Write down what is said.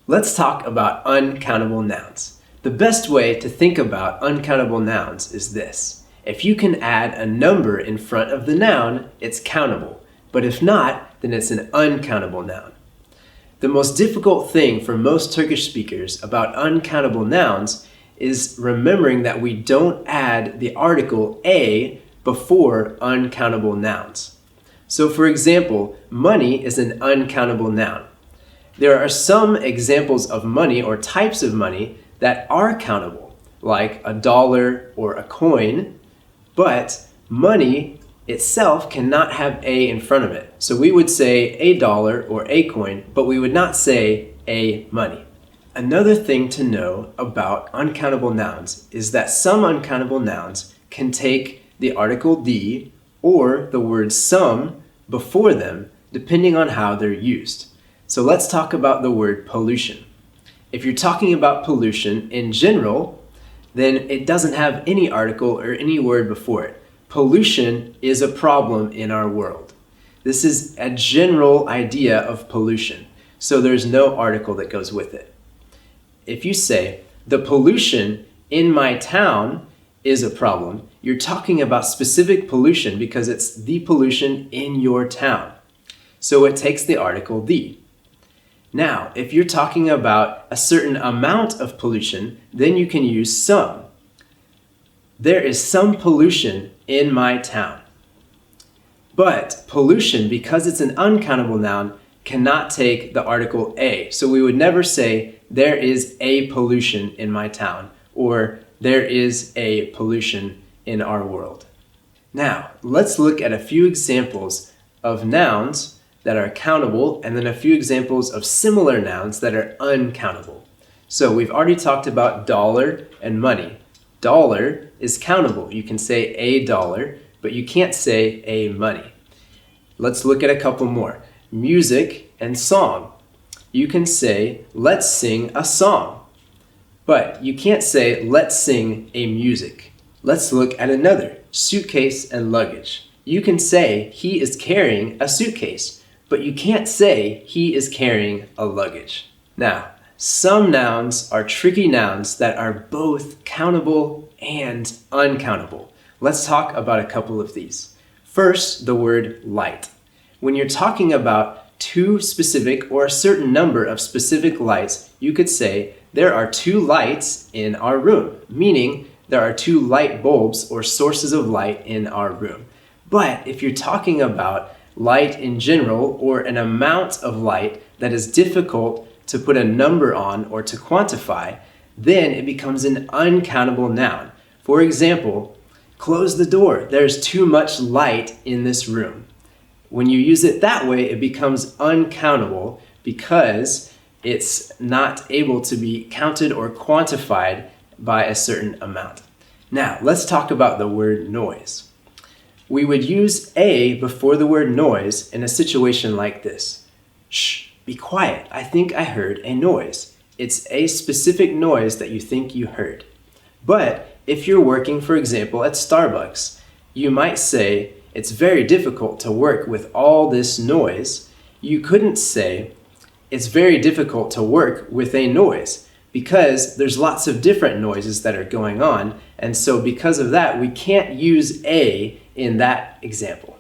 Let's talk about uncountable nouns. The best way to think about uncountable nouns is this. If you can add a number in front of the noun, it's countable. But if not, then it's an uncountable noun. The most difficult thing for most Turkish speakers about uncountable nouns is remembering that we don't add the article a before uncountable nouns. So for example, money is an uncountable noun. There are some examples of money or types of money that are countable, like a dollar or a coin, but money itself cannot have a in front of it. So we would say a dollar or a coin, but we would not say a money. Another thing to know about uncountable nouns is that some uncountable nouns can take the article the or the word some before them, depending on how they're used. So let's talk about the word pollution. If you're talking about pollution in general, then it doesn't have any article or any word before it. Pollution is a problem in our world. This is a general idea of pollution, so there's no article that goes with it. If you say, the pollution in my town is a problem, you're talking about specific pollution because it's the pollution in your town. So it takes the article the. Now, if you're talking about a certain amount of pollution, then you can use some. There is some pollution in my town. But pollution, because it's an uncountable noun, cannot take the article a. So we would never say, there is a pollution in my town, or there is a pollution in our world. Now, let's look at a few examples of nouns that are countable, and then a few examples of similar nouns that are uncountable. So we've already talked about dollar and money. Dollar is countable. You can say a dollar, but you can't say a money. Let's look at a couple more. Music and song. You can say, let's sing a song, but you can't say, let's sing a music. Let's look at another, suitcase and luggage. You can say, he is carrying a suitcase, but you can't say he is carrying a luggage. Now, some nouns are tricky nouns that are both countable and uncountable. Let's talk about a couple of these. First, the word light. When you're talking about two specific or a certain number of specific lights, you could say, there are two lights in our room, meaning there are two light bulbs or sources of light in our room. But if you're talking about light in general, or an amount of light that is difficult to put a number on or to quantify, then it becomes an uncountable noun. For example, close the door. There's too much light in this room. When you use it that way, it becomes uncountable because it's not able to be counted or quantified by a certain amount. Now, let's talk about the word noise. We would use a before the word noise in a situation like this. Shh, be quiet. I think I heard a noise. It's a specific noise that you think you heard. But if you're working, for example, at Starbucks, you might say, it's very difficult to work with all this noise. You couldn't say, it's very difficult to work with a noise, because there's lots of different noises that are going on, and so because of that, we can't use a in that example.